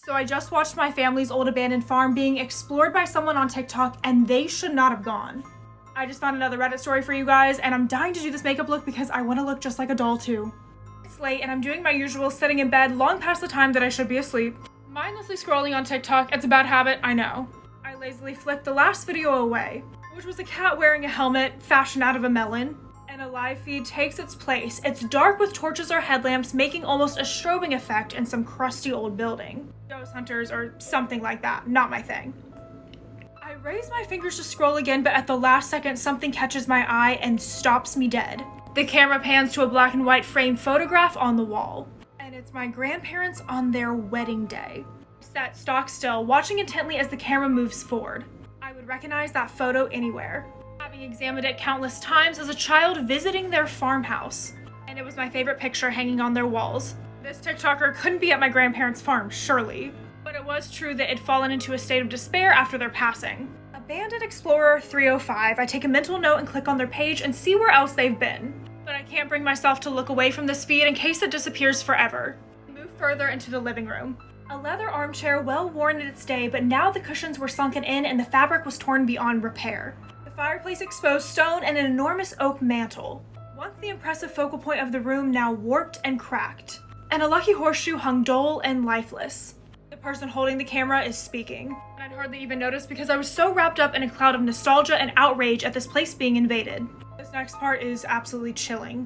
So I just watched my family's old abandoned farm being explored by someone on TikTok, and they should not have gone. I just found another Reddit story for you guys, and I'm dying to do this makeup look because I want to look just like a doll too. It's late and I'm doing my usual sitting in bed long past the time that I should be asleep. Mindlessly scrolling on TikTok, it's a bad habit, I know. I lazily flicked the last video away, which was a cat wearing a helmet fashioned out of a melon. And a live feed takes its place. It's dark with torches or headlamps making almost a strobing effect in some crusty old building. Ghost hunters or something like that, not my thing. I raise my fingers to scroll again, but at the last second something catches my eye and stops me dead. The camera pans to a black and white framed photograph on the wall. And it's my grandparents on their wedding day. Sat stock still, watching intently as the camera moves forward. I would recognize that photo anywhere. Having examined it countless times as a child visiting their farmhouse. And it was my favorite picture hanging on their walls. This TikToker couldn't be at my grandparents' farm, surely. But it was true that it'd fallen into a state of despair after their passing. Abandoned Explorer 305, I take a mental note and click on their page and see where else they've been. But I can't bring myself to look away from this feed in case it disappears forever. Move further into the living room. A leather armchair well worn in its day, but now the cushions were sunken in and the fabric was torn beyond repair. Fireplace exposed stone and an enormous oak mantle. Once the impressive focal point of the room, now warped and cracked. And a lucky horseshoe hung dull and lifeless. The person holding the camera is speaking. And I'd hardly even noticed because I was so wrapped up in a cloud of nostalgia and outrage at this place being invaded. This next part is absolutely chilling.